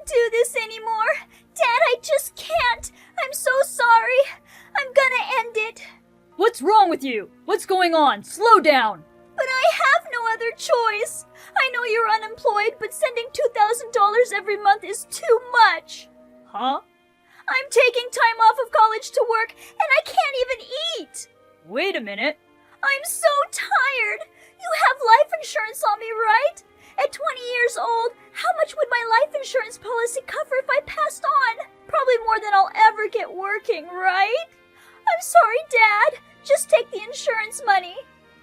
do this anymore. Dad, I just can't. I'm so sorry. I'm gonna end it. What's wrong with you? What's going on? Slow down. But I have no other choice. I know you're unemployed, but sending $2,000 every month is too much. Huh? I'm taking time off of college to work, and I can't even eat. Wait a minute. I'm so tired. You have life insurance on me, right? At 20 years old, how much would my life insurance policy cover if I passed on? Probably more than I'll ever get working, right? I'm sorry, Dad. Just take the insurance money.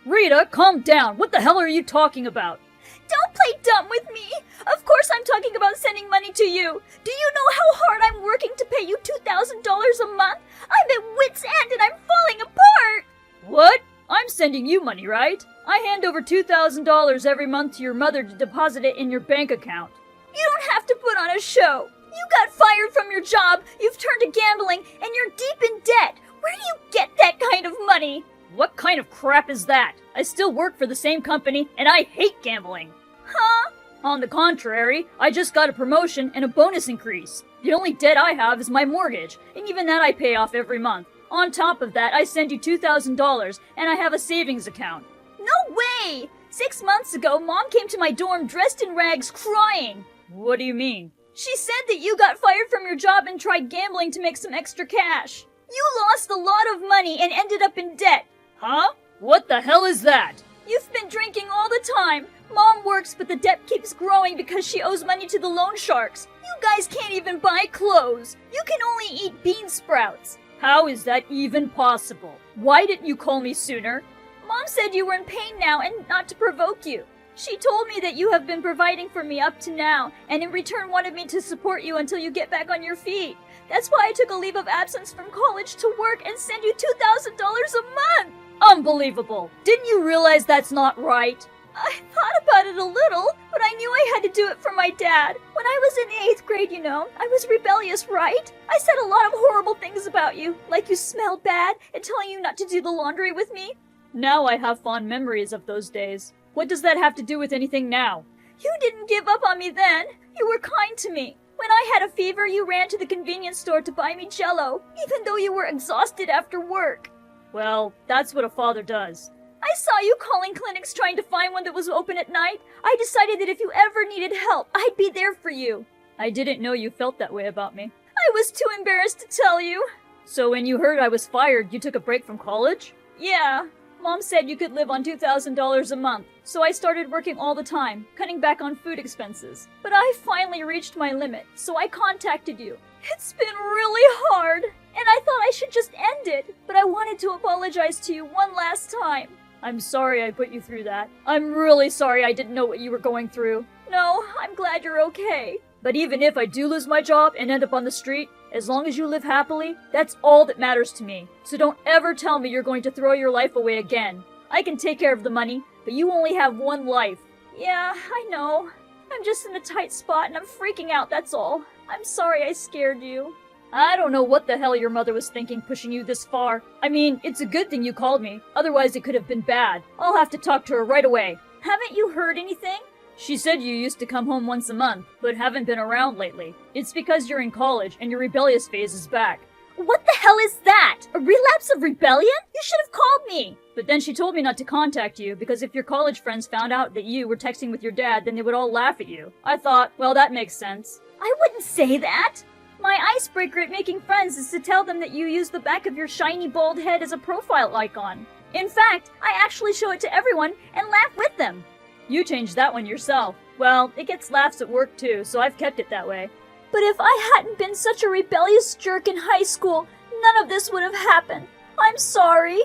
Rita, calm down. What the hell are you talking about? Don't play dumb with me. Of course I'm talking about sending money to you. Do you know how hard I'm working to pay you $2,000 a month? I'm at wit's end and I'm falling apart. What? I'm sending you money, right? I hand over $2,000 every month to your mother to deposit it in your bank account. You don't have to put on a show. You got fired from your job, you've turned to gambling, and you're deep in debt. Where do you get that kind of money? What kind of crap is that? I still work for the same company, and I hate gambling. Huh? On the contrary, I just got a promotion and a bonus increase. The only debt I have is my mortgage, and even that I pay off every month. On top of that, I send you $2,000, and I have a savings account. No way! 6 months ago, Mom came to my dorm dressed in rags, crying. What do you mean? She said that you got fired from your job and tried gambling to make some extra cash. You lost a lot of money and ended up in debt. Huh? What the hell is that? You've been drinking all the time. Mom works, but the debt keeps growing because she owes money to the loan sharks. You guys can't even buy clothes. You can only eat bean sprouts. How is that even possible? Why didn't you call me sooner? Mom said you were in pain now and not to provoke you. She told me that you have been providing for me up to now, and in return wanted me to support you until you get back on your feet. That's why I took a leave of absence from college to work and send you $2,000 a month. Unbelievable! Didn't you realize that's not right? I thought about it a little, but I knew I had to do it for my dad. When I was in 8th grade, I was rebellious, right? I said a lot of horrible things about you, like you smelled bad and telling you not to do the laundry with me. Now I have fond memories of those days. What does that have to do with anything now? You didn't give up on me then. You were kind to me. When I had a fever, you ran to the convenience store to buy me Jell-O, even though you were exhausted after work. Well, that's what a father does. I saw you calling clinics trying to find one that was open at night. I decided that if you ever needed help, I'd be there for you. I didn't know you felt that way about me. I was too embarrassed to tell you. So when you heard I was fired, you took a break from college? Yeah. Mom said you could live on $2,000 a month, so I started working all the time, cutting back on food expenses. But I finally reached my limit, so I contacted you. It's been really hard, and I thought I should just end it, but I wanted to apologize to you one last time. I'm sorry I put you through that. I'm really sorry I didn't know what you were going through. No, I'm glad you're okay. But even if I do lose my job and end up on the street, as long as you live happily, that's all that matters to me. So don't ever tell me you're going to throw your life away again. I can take care of the money, but you only have one life. Yeah, I know. I'm just in a tight spot and I'm freaking out, that's all. I'm sorry I scared you. I don't know what the hell your mother was thinking pushing you this far. I mean, it's a good thing you called me. Otherwise it could have been bad. I'll have to talk to her right away. Haven't you heard anything? She said you used to come home once a month, but haven't been around lately. It's because you're in college and your rebellious phase is back. What the hell is that? A relapse of rebellion? You should have called me! But then she told me not to contact you, because if your college friends found out that you were texting with your dad, then they would all laugh at you. I thought, well, that makes sense. I wouldn't say that! My icebreaker at making friends is to tell them that you use the back of your shiny bald head as a profile icon. In fact, I actually show it to everyone and laugh with them. You changed that one yourself. Well, it gets laughs at work too, so I've kept it that way. But if I hadn't been such a rebellious jerk in high school, none of this would have happened. I'm sorry.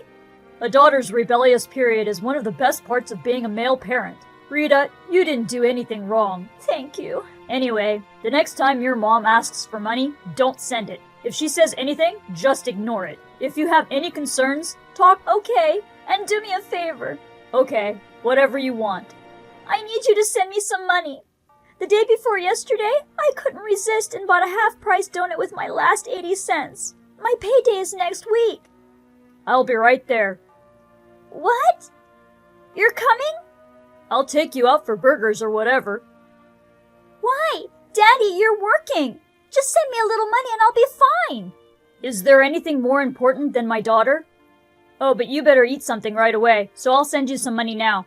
A daughter's rebellious period is one of the best parts of being a male parent. Rita, you didn't do anything wrong. Thank you. Anyway, the next time your mom asks for money, don't send it. If she says anything, just ignore it. If you have any concerns, talk. Okay, and do me a favor. Okay, whatever you want. I need you to send me some money. The day before yesterday, I couldn't resist and bought a half-price donut with my last 80 cents. My payday is next week. I'll be right there. What? You're coming? I'll take you out for burgers or whatever. Why? Daddy, you're working. Just send me a little money and I'll be fine. Is there anything more important than my daughter? Oh, but you better eat something right away, so I'll send you some money now.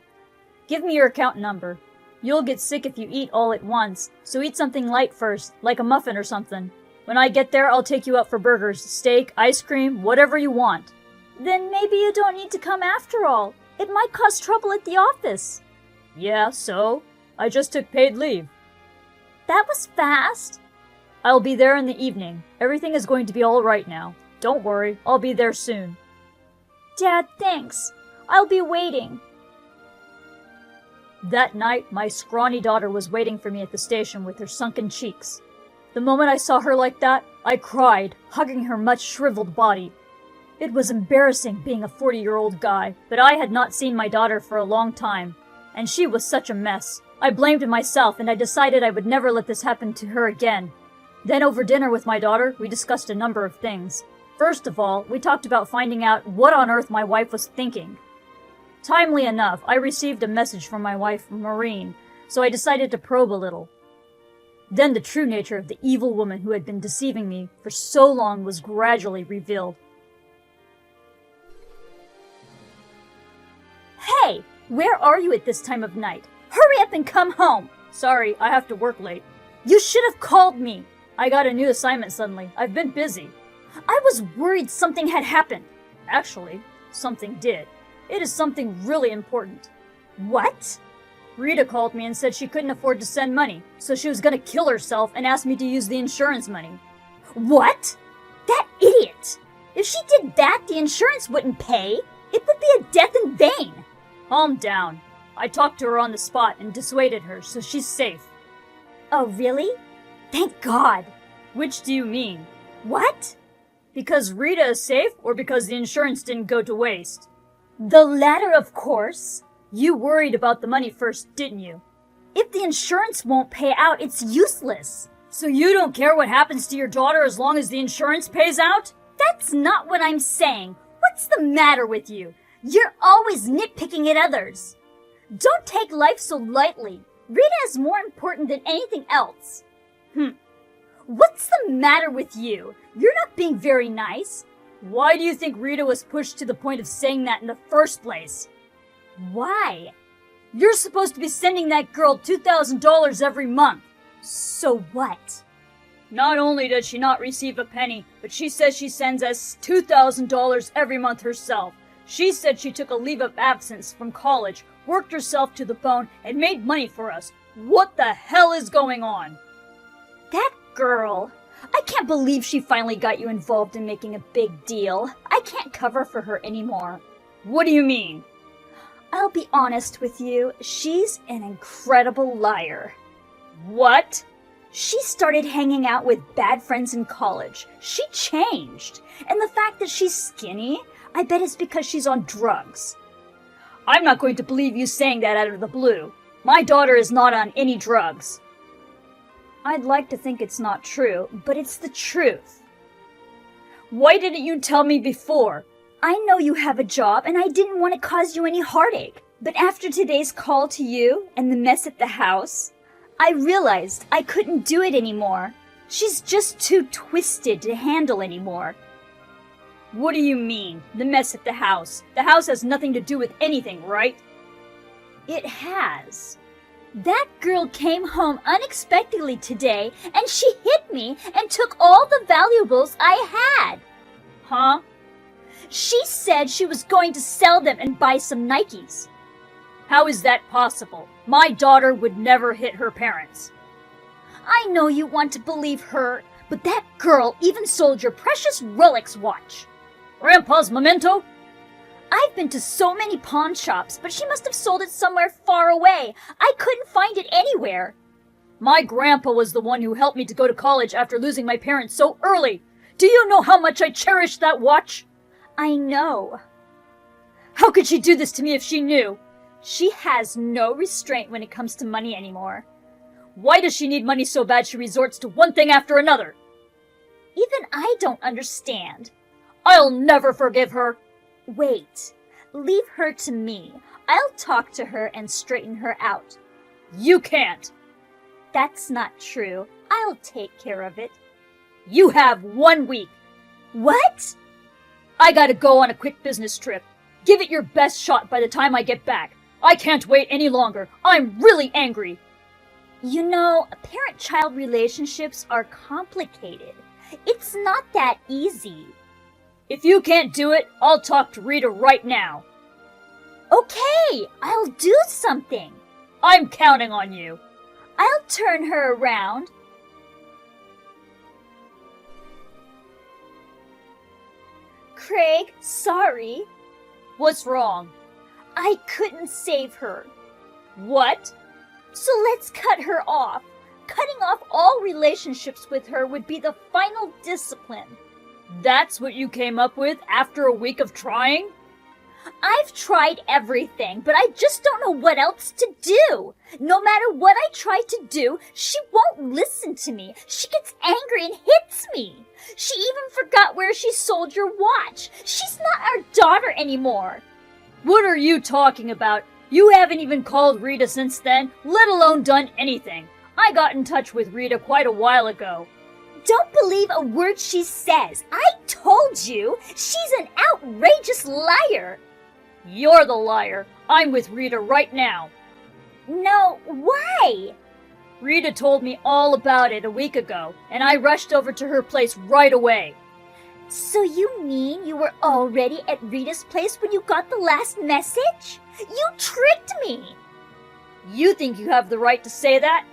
Give me your account number. You'll get sick if you eat all at once, so eat something light first, like a muffin or something. When I get there, I'll take you out for burgers, steak, ice cream, whatever you want. Then maybe you don't need to come after all. It might cause trouble at the office. Yeah, so? I just took paid leave. That was fast. I'll be there in the evening. Everything is going to be all right now. Don't worry, I'll be there soon. Dad, thanks. I'll be waiting. That night, my scrawny daughter was waiting for me at the station with her sunken cheeks. The moment I saw her like that, I cried, hugging her much shriveled body. It was embarrassing being a 40-year-old guy, but I had not seen my daughter for a long time, and she was such a mess. I blamed myself, and I decided I would never let this happen to her again. Then over dinner with my daughter, we discussed a number of things. First of all, we talked about finding out what on earth my wife was thinking. Timely enough, I received a message from my wife, Maureen, so I decided to probe a little. Then the true nature of the evil woman who had been deceiving me for so long was gradually revealed. Hey, where are you at this time of night? Hurry up and come home. Sorry, I have to work late. You should have called me. I got a new assignment suddenly. I've been busy. I was worried something had happened. Actually, something did. It is something really important. What? Rita called me and said she couldn't afford to send money, so she was gonna kill herself and asked me to use the insurance money. What? That idiot! If she did that, the insurance wouldn't pay. It would be a death in vain. Calm down. I talked to her on the spot and dissuaded her, so she's safe. Oh, really? Thank God. Which do you mean? What? Because Rita is safe, or because the insurance didn't go to waste? The latter, of course. You worried about the money first, didn't you? If the insurance won't pay out, it's useless. So you don't care what happens to your daughter as long as the insurance pays out? That's not what I'm saying. What's the matter with you? You're always nitpicking at others. Don't take life so lightly. Rita is more important than anything else. What's the matter with you? You're not being very nice. Why do you think Rita was pushed to the point of saying that in the first place? Why? You're supposed to be sending that girl $2,000 every month. So what? Not only does she not receive a penny, but she says she sends us $2,000 every month herself. She said she took a leave of absence from college, worked herself to the bone, and made money for us. What the hell is going on? That girl. I can't believe she finally got you involved in making a big deal. I can't cover for her anymore. What do you mean? I'll be honest with you. She's an incredible liar. What? She started hanging out with bad friends in college. She changed. And the fact that she's skinny, I bet it's because she's on drugs. I'm not going to believe you saying that out of the blue. My daughter is not on any drugs. I'd like to think it's not true, but it's the truth. Why didn't you tell me before? I know you have a job, and I didn't want to cause you any heartache. But after today's call to you and the mess at the house, I realized I couldn't do it anymore. She's just too twisted to handle anymore. What do you mean, the mess at the house? The house has nothing to do with anything, right? It has. That girl came home unexpectedly today, and she hit me and took all the valuables I had. Huh? She said she was going to sell them and buy some Nikes. How is that possible? My daughter would never hit her parents. I know you want to believe her, but that girl even sold your precious Rolex watch. Grandpa's memento? I've been to so many pawn shops, but she must have sold it somewhere far away. I couldn't find it anywhere. My grandpa was the one who helped me to go to college after losing my parents so early. Do you know how much I cherished that watch? I know. How could she do this to me if she knew? She has no restraint when it comes to money anymore. Why does she need money so bad she resorts to one thing after another? Even I don't understand. I'll never forgive her. Wait. Leave her to me. I'll talk to her and straighten her out. You can't. That's not true. I'll take care of it. You have 1 week. What? I gotta go on a quick business trip. Give it your best shot by the time I get back. I can't wait any longer. I'm really angry. You know, parent-child relationships are complicated. It's not that easy. If you can't do it, I'll talk to Rita right now. Okay, I'll do something. I'm counting on you. I'll turn her around. Craig, sorry. What's wrong? I couldn't save her. What? So let's cut her off. Cutting off all relationships with her would be the final discipline. That's what you came up with after a week of trying? I've tried everything, but I just don't know what else to do. No matter what I try to do, she won't listen to me. She gets angry and hits me. She even forgot where she sold your watch. She's not our daughter anymore. What are you talking about? You haven't even called Rita since then, let alone done anything. I got in touch with Rita quite a while ago. Don't believe a word she says. I told you, she's an outrageous liar. You're the liar. I'm with Rita right now. No, why? Rita told me all about it a week ago, and I rushed over to her place right away. So you mean you were already at Rita's place when you got the last message? You tricked me! You think you have the right to say that?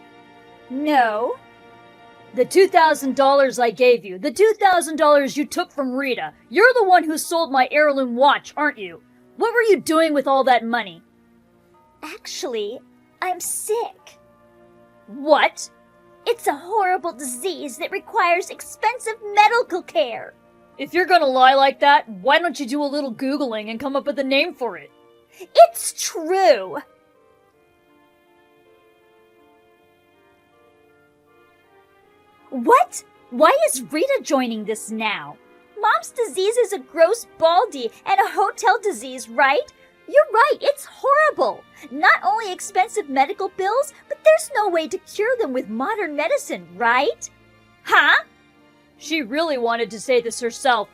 No. The $2,000 I gave you, the $2,000 you took from Rita, you're the one who sold my heirloom watch, aren't you? What were you doing with all that money? Actually, I'm sick. What? It's a horrible disease that requires expensive medical care. If you're gonna lie like that, why don't you do a little Googling and come up with a name for it? It's true. What? Why is Rita joining this now? Mom's disease is a gross baldy and a hotel disease, right? You're right, it's horrible. Not only expensive medical bills, but there's no way to cure them with modern medicine, right? Huh? She really wanted to say this herself.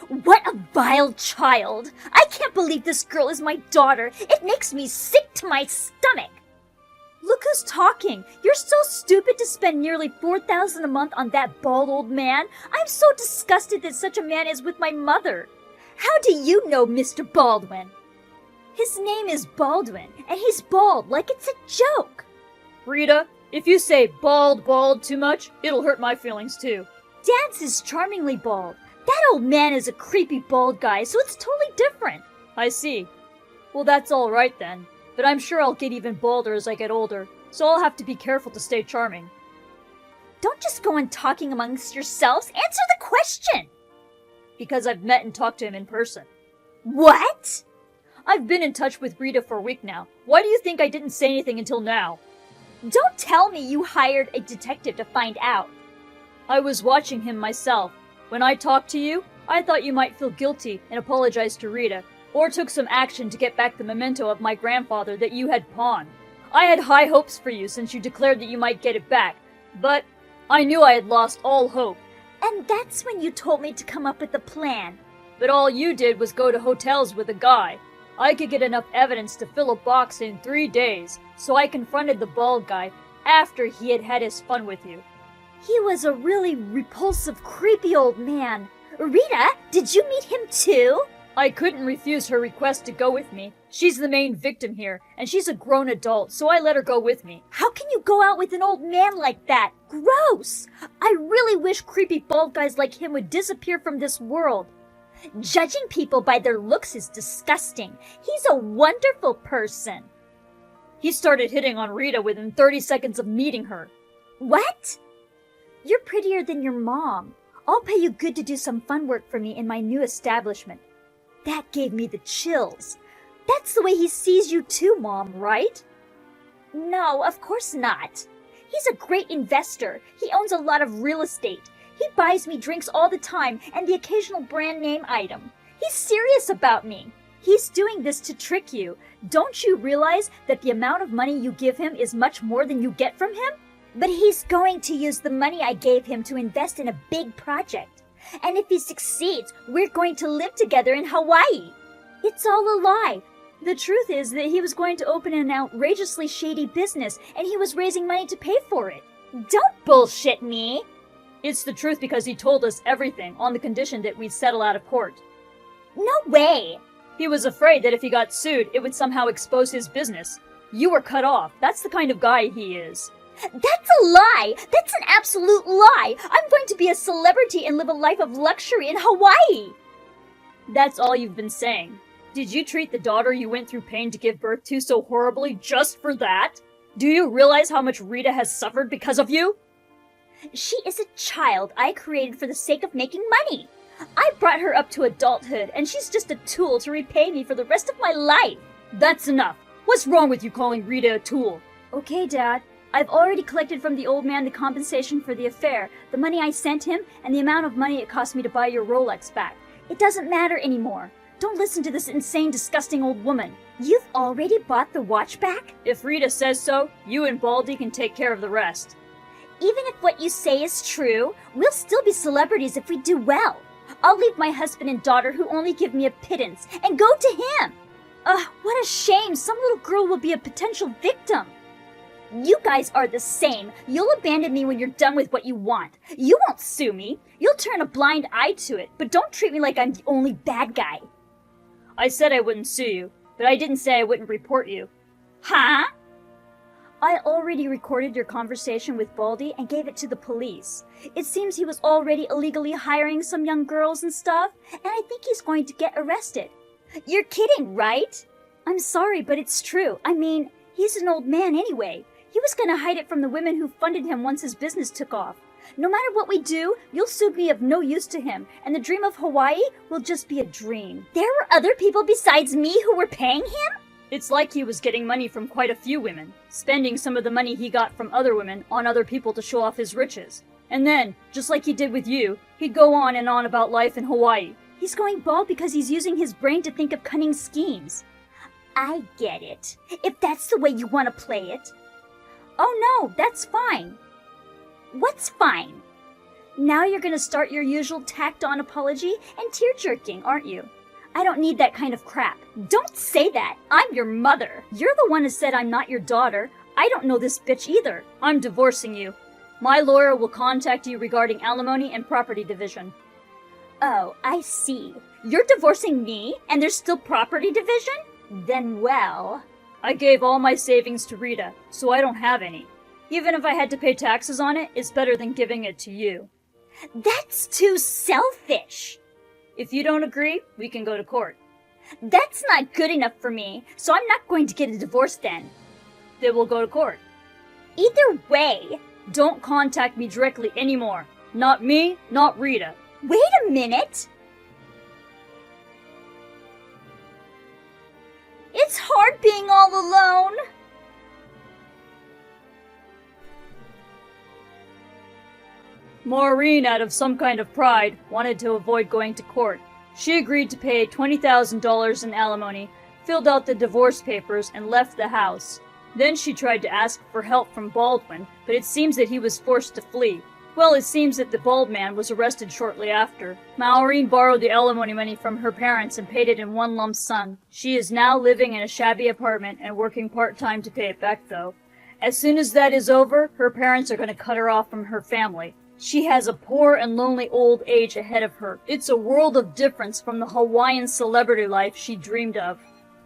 What a vile child! I can't believe this girl is my daughter. It makes me sick to my stomach. Look who's talking. You're so stupid to spend nearly $4,000 a month on that bald old man. I'm so disgusted that such a man is with my mother. How do you know Mr. Baldwin? His name is Baldwin, and he's bald like it's a joke. Rita, if you say bald too much, it'll hurt my feelings too. Dad's is charmingly bald. That old man is a creepy bald guy, so it's totally different. I see. Well, that's all right then. But I'm sure I'll get even balder as I get older, so I'll have to be careful to stay charming. Don't just go on talking amongst yourselves. Answer the question. Because I've met and talked to him in person. What? I've been in touch with Rita for a week now. Why do you think I didn't say anything until now? Don't tell me you hired a detective to find out. I was watching him myself. When I talked to you, I thought you might feel guilty and apologize to Rita, or took some action to get back the memento of my grandfather that you had pawned. I had high hopes for you since you declared that you might get it back, but I knew I had lost all hope. And that's when you told me to come up with a plan. But all you did was go to hotels with a guy. I could get enough evidence to fill a box in 3 days, so I confronted the bald guy after he had had his fun with you. He was a really repulsive, creepy old man. Rita, did you meet him too? I couldn't refuse her request to go with me. She's the main victim here, and she's a grown adult, so I let her go with me. How can you go out with an old man like that? Gross! I really wish creepy bald guys like him would disappear from this world. Judging people by their looks is disgusting. He's a wonderful person. He started hitting on Rita within 30 seconds of meeting her. What? You're prettier than your mom. I'll pay you good to do some fun work for me in my new establishment. That gave me the chills. That's the way he sees you too, Mom, right? No, of course not. He's a great investor. He owns a lot of real estate. He buys me drinks all the time and the occasional brand name item. He's serious about me. He's doing this to trick you. Don't you realize that the amount of money you give him is much more than you get from him? But he's going to use the money I gave him to invest in a big project. And if he succeeds, we're going to live together in Hawaii. It's all a lie. The truth is that he was going to open an outrageously shady business, and he was raising money to pay for it. Don't bullshit me. It's the truth because he told us everything on the condition that we'd settle out of court. No way. He was afraid that if he got sued, it would somehow expose his business. You were cut off. That's the kind of guy he is. That's a lie! That's an absolute lie! I'm going to be a celebrity and live a life of luxury in Hawaii! That's all you've been saying. Did you treat the daughter you went through pain to give birth to so horribly just for that? Do you realize how much Rita has suffered because of you? She is a child I created for the sake of making money. I brought her up to adulthood, and she's just a tool to repay me for the rest of my life. That's enough. What's wrong with you calling Rita a tool? Okay, Dad. I've already collected from the old man the compensation for the affair, the money I sent him, and the amount of money it cost me to buy your Rolex back. It doesn't matter anymore. Don't listen to this insane, disgusting old woman. You've already bought the watch back? If Rita says so, you and Baldy can take care of the rest. Even if what you say is true, we'll still be celebrities if we do well. I'll leave my husband and daughter who only give me a pittance and go to him. Ugh, what a shame. Some little girl will be a potential victim. You guys are the same. You'll abandon me when you're done with what you want. You won't sue me. You'll turn a blind eye to it, but don't treat me like I'm the only bad guy. I said I wouldn't sue you, but I didn't say I wouldn't report you. Huh? I already recorded your conversation with Baldy and gave it to the police. It seems he was already illegally hiring some young girls and stuff, and I think he's going to get arrested. You're kidding, right? I'm sorry, but it's true. I mean, he's an old man anyway. He was going to hide it from the women who funded him once his business took off. No matter what we do, you'll soon be of no use to him, and the dream of Hawaii will just be a dream. There were other people besides me who were paying him? It's like he was getting money from quite a few women, spending some of the money he got from other women on other people to show off his riches. And then, just like he did with you, he'd go on and on about life in Hawaii. He's going bald because he's using his brain to think of cunning schemes. I get it. If that's the way you want to play it. Oh no, that's fine. What's fine? Now you're gonna start your usual tacked-on apology and tear-jerking, aren't you? I don't need that kind of crap. Don't say that. I'm your mother. You're the one who said I'm not your daughter. I don't know this bitch either. I'm divorcing you. My lawyer will contact you regarding alimony and property division. Oh, I see. You're divorcing me, and there's still property division? Then, well... I gave all my savings to Rita, so I don't have any. Even if I had to pay taxes on it, it's better than giving it to you. That's too selfish. If you don't agree, we can go to court. That's not good enough for me, so I'm not going to get a divorce then. Then we'll go to court. Either way... Don't contact me directly anymore. Not me, not Rita. Wait a minute! It's hard being all alone! Maureen, out of some kind of pride, wanted to avoid going to court. She agreed to pay $20,000 in alimony, filled out the divorce papers, and left the house. Then she tried to ask for help from Baldwin, but it seems that he was forced to flee. Well, it seems that the bald man was arrested shortly after. Maureen borrowed the alimony money from her parents and paid it in one lump sum. She is now living in a shabby apartment and working part-time to pay it back, though. As soon as that is over, her parents are going to cut her off from her family. She has a poor and lonely old age ahead of her. It's a world of difference from the Hawaiian celebrity life she dreamed of.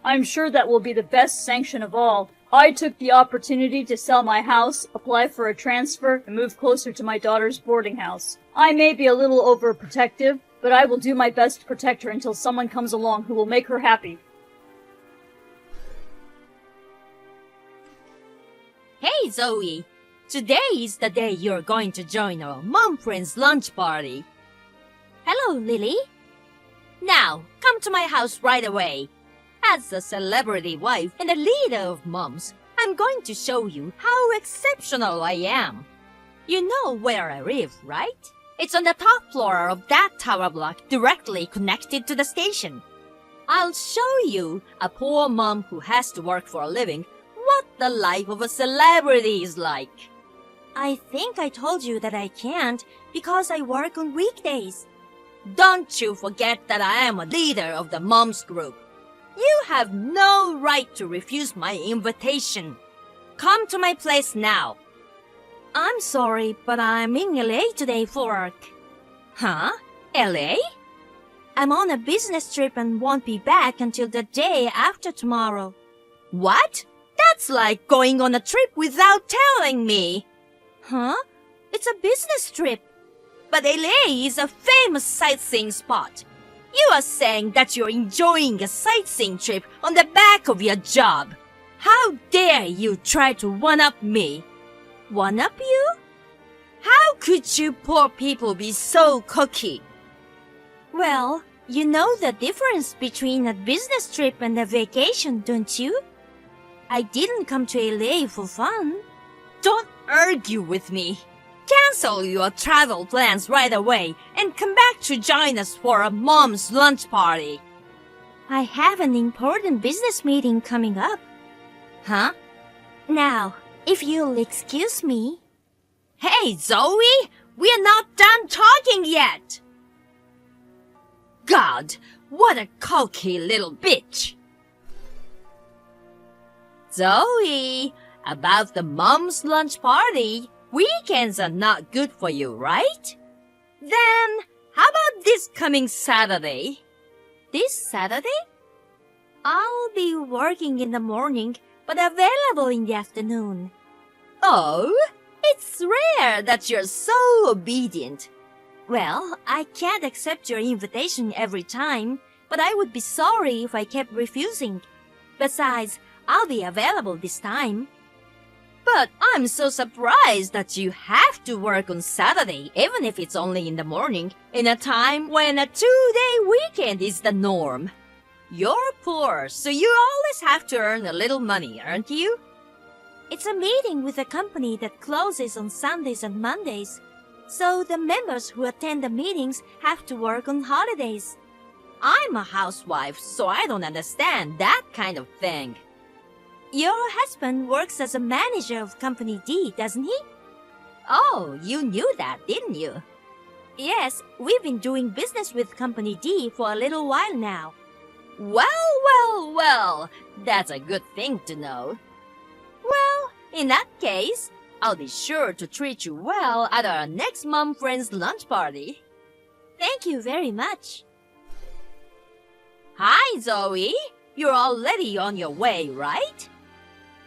I'm sure that will be the best sanction of all. I took the opportunity to sell my house, apply for a transfer, and move closer to my daughter's boarding house. I may be a little overprotective, but I will do my best to protect her until someone comes along who will make her happy. Hey, Zoe! Today is the day you're going to join our Mom Friends lunch party. Hello, Lily. Now, come to my house right away. As a celebrity wife and a leader of moms, I'm going to show you how exceptional I am. You know where I live, right? It's on the top floor of that tower block directly connected to the station. I'll show you, a poor mom who has to work for a living, what the life of a celebrity is like. I think I told you that I can't because I work on weekdays. Don't you forget that I am a leader of the moms group. You have no right to refuse my invitation. Come to my place now. I'm sorry, but I'm in LA today for work. Huh? LA? I'm on a business trip and won't be back until the day after tomorrow. What? That's like going on a trip without telling me. Huh? It's a business trip. But LA is a famous sightseeing spot. You are saying that you're enjoying a sightseeing trip on the back of your job. How dare you try to one-up me? One-up you? How could you poor people be so cocky? Well, you know the difference between a business trip and a vacation, don't you? I didn't come to LA for fun. Don't argue with me. Cancel your travel plans right away and come back to join us for a mom's lunch party. I have an important business meeting coming up. Huh? Now, if you'll excuse me. Hey, Zoe! We're not done talking yet! God, what a cocky little bitch! Zoe, about the mom's lunch party, weekends are not good for you, right? Then, how about this coming Saturday? This Saturday? I'll be working in the morning, but available in the afternoon. Oh, it's rare that you're so obedient. Well, I can't accept your invitation every time, but I would be sorry if I kept refusing. Besides, I'll be available this time. But I'm so surprised that you have to work on Saturday, even if it's only in the morning, in a time when a 2-day weekend is the norm. You're poor, so you always have to earn a little money, aren't you? It's a meeting with a company that closes on Sundays and Mondays, so the members who attend the meetings have to work on holidays. I'm a housewife, so I don't understand that kind of thing. Your husband works as a manager of Company D, doesn't he? Oh, you knew that, didn't you? Yes, we've been doing business with Company D for a little while now. Well, that's a good thing to know. Well, in that case, I'll be sure to treat you well at our next Mom Friends lunch party. Thank you very much. Hi, Zoe. You're already on your way, right?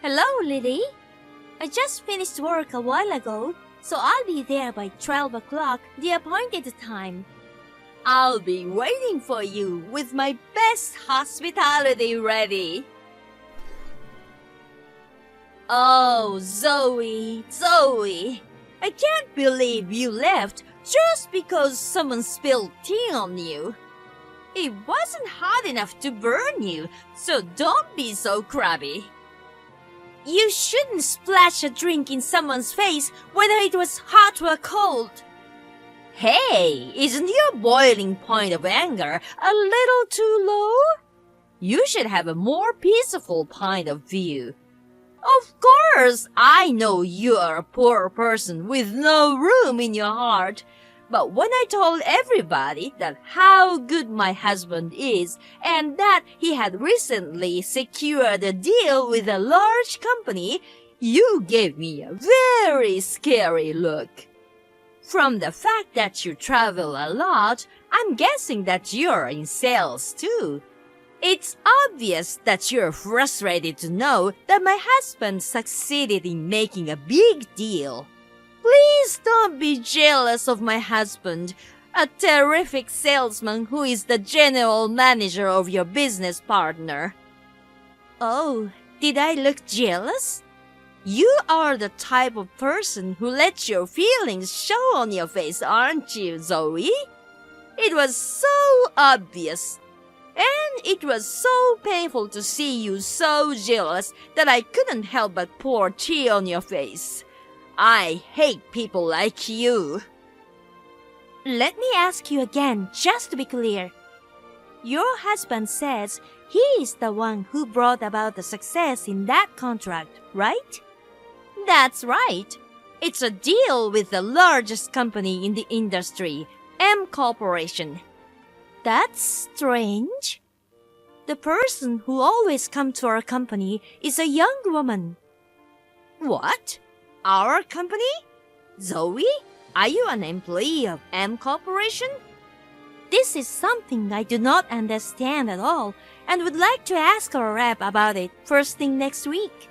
Hello, Lily. I just finished work a while ago, so I'll be there by 12 o'clock, the appointed time. I'll be waiting for you with my best hospitality ready. Oh, Zoe, I can't believe you left just because someone spilled tea on you. It wasn't hot enough to burn you, so don't be so crabby. You shouldn't splash a drink in someone's face, whether it was hot or cold. Hey, isn't your boiling point of anger a little too low? You should have a more peaceful point of view. Of course, I know you're a poor person with no room in your heart. But when I told everybody that how good my husband is and that he had recently secured a deal with a large company, you gave me a very scary look. From the fact that you travel a lot, I'm guessing that you're in sales too. It's obvious that you're frustrated to know that my husband succeeded in making a big deal. Please don't be jealous of my husband, a terrific salesman who is the general manager of your business partner. Oh, did I look jealous? You are the type of person who lets your feelings show on your face, aren't you, Zoe? It was so obvious. And it was so painful to see you so jealous that I couldn't help but pour tea on your face. I hate people like you. Let me ask you again, just to be clear. Your husband says he is the one who brought about the success in that contract, right? That's right. It's a deal with the largest company in the industry, M Corporation. That's strange. The person who always comes to our company is a young woman. What? Our company? Zoe? Are you an employee of M Corporation? This is something I do not understand at all and would like to ask our rep about it first thing next week.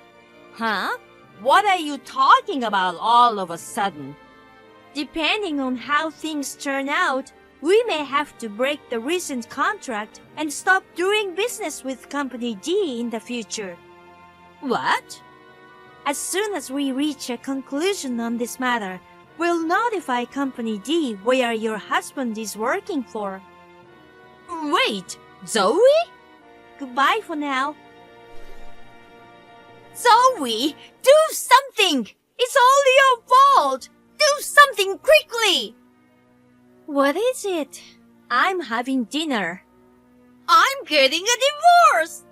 Huh? What are you talking about all of a sudden? Depending on how things turn out, we may have to break the recent contract and stop doing business with Company D in the future. What? As soon as we reach a conclusion on this matter, we'll notify Company D where your husband is working for. Wait, Zoe? Goodbye for now. Zoe, do something! It's all your fault! Do something quickly! What is it? I'm having dinner. I'm getting a divorce!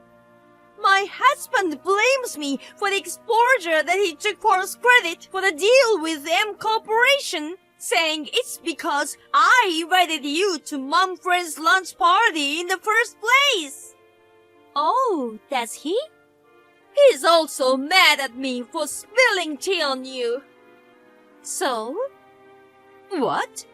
My husband blames me for the exposure that he took for his credit for the deal with M Corporation, saying it's because I invited you to Mom Friend's lunch party in the first place. Oh, that's he? He's also mad at me for spilling tea on you. So? What?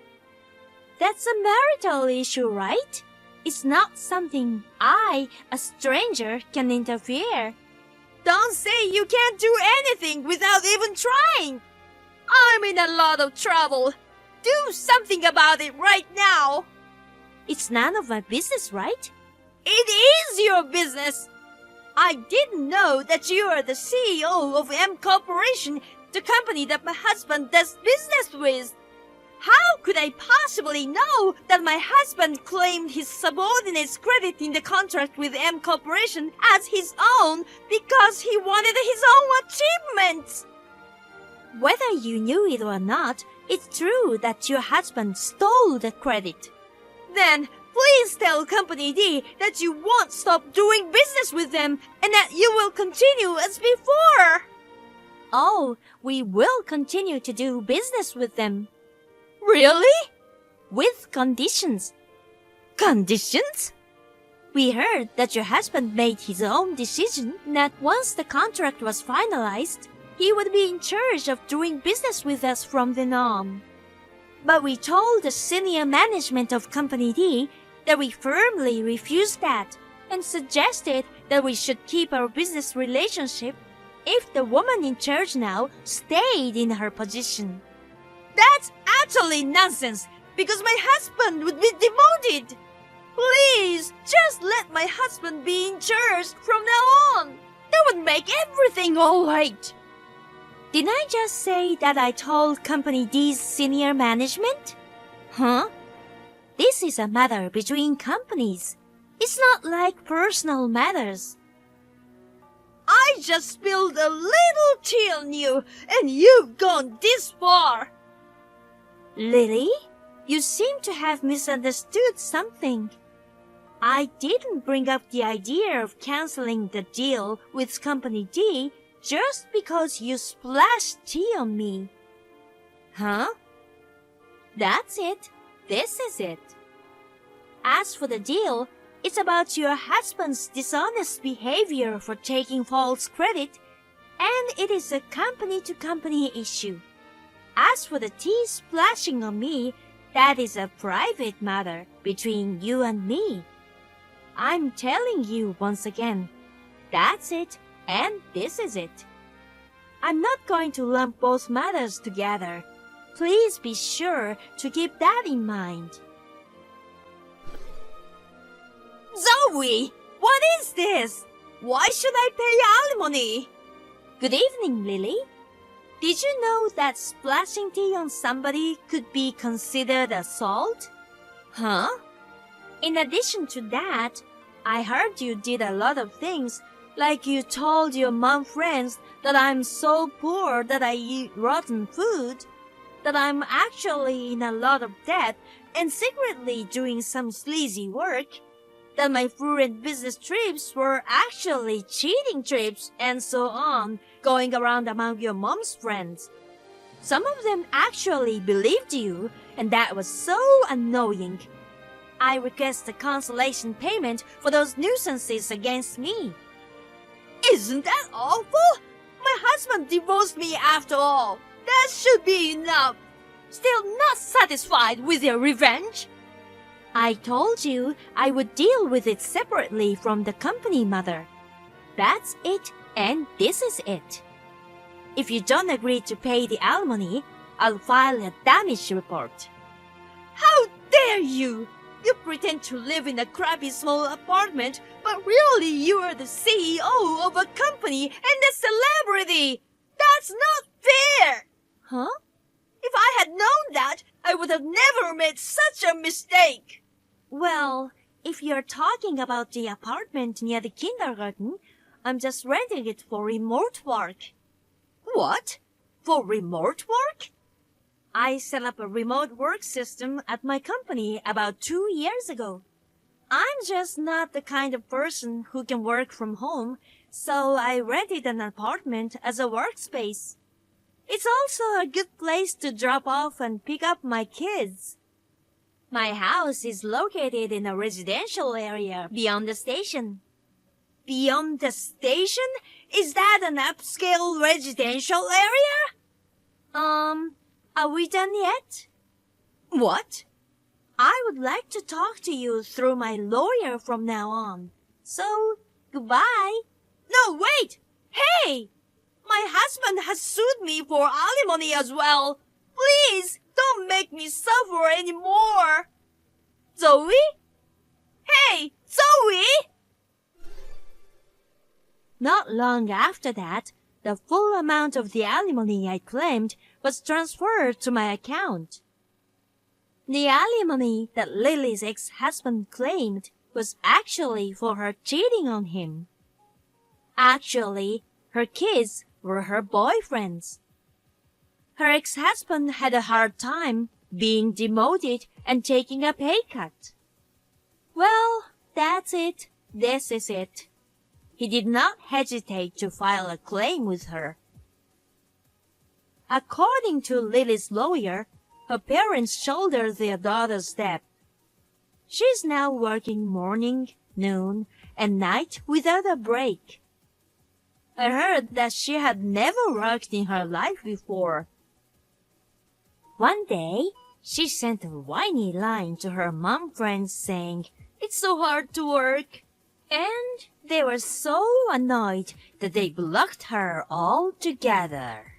That's a marital issue, right? It's not something I, a stranger, can interfere. Don't say you can't do anything without even trying. I'm in a lot of trouble. Do something about it right now. It's none of my business, right? It is your business. I didn't know that you are the CEO of M Corporation, the company that my husband does business with. How could I possibly know that my husband claimed his subordinate's credit in the contract with M Corporation as his own because he wanted his own achievements? Whether you knew it or not, it's true that your husband stole the credit. Then please tell Company D that you won't stop doing business with them and that you will continue as before. Oh, we will continue to do business with them. Really? With conditions. Conditions? We heard that your husband made his own decision that once the contract was finalized, he would be in charge of doing business with us from then on. But we told the senior management of Company D that we firmly refused that and suggested that we should keep our business relationship if the woman in charge now stayed in her position. That's utterly nonsense, because my husband would be demoted. Please, just let my husband be in charge from now on. That would make everything all right. Didn't I just say that I told Company D's senior management? Huh? This is a matter between companies. It's not like personal matters. I just spilled a little tea on you, and you've gone this far. Lily, you seem to have misunderstood something. I didn't bring up the idea of canceling the deal with Company D just because you splashed tea on me. Huh? That's it. This is it. As for the deal, it's about your husband's dishonest behavior for taking false credit, and it is a company-to-company issue. As for the tea splashing on me, that is a private matter between you and me. I'm telling you once again, that's it, and this is it. I'm not going to lump both matters together. Please be sure to keep that in mind. Zoe, what is this? Why should I pay alimony? Good evening, Lily. Did you know that splashing tea on somebody could be considered assault? Huh? In addition to that, I heard you did a lot of things, like you told your mom friends that I'm so poor that I eat rotten food, that I'm actually in a lot of debt and secretly doing some sleazy work, that my frequent business trips were actually cheating trips, and so on, going around among your mom's friends. Some of them actually believed you, and that was so annoying. I request a consolation payment for those nuisances against me. Isn't that awful? My husband divorced me after all. That should be enough. Still not satisfied with your revenge? I told you I would deal with it separately from the company, Mother. That's it, and this is it. If you don't agree to pay the alimony, I'll file a damage report. How dare you! You pretend to live in a crappy small apartment, but really you are the CEO of a company and a celebrity! That's not fair! Huh? If I had known that, I would have never made such a mistake! Well, if you're talking about the apartment near the kindergarten, I'm just renting it for remote work. What? For remote work? I set up a remote work system at my company about 2 years ago. I'm just not the kind of person who can work from home, so I rented an apartment as a workspace. It's also a good place to drop off and pick up my kids. My house is located in a residential area beyond the station. Beyond the station? Is that an upscale residential area? Are we done yet? What? I would like to talk to you through my lawyer from now on. So, goodbye. No, wait! Hey! My husband has sued me for alimony as well. Please, don't make me suffer anymore. Zoe? Hey, Zoe! Not long after that, the full amount of the alimony I claimed was transferred to my account. The alimony that Lily's ex-husband claimed was actually for her cheating on him. Actually, her kids were her boyfriends. Her ex-husband had a hard time being demoted and taking a pay cut. Well, that's it. This is it. He did not hesitate to file a claim with her. According to Lily's lawyer, her parents shouldered their daughter's debt. She's now working morning, noon, and night without a break. I heard that she had never worked in her life before. One day, she sent a whiny line to her mom friends saying, "It's so hard to work." And they were so annoyed that they blocked her altogether.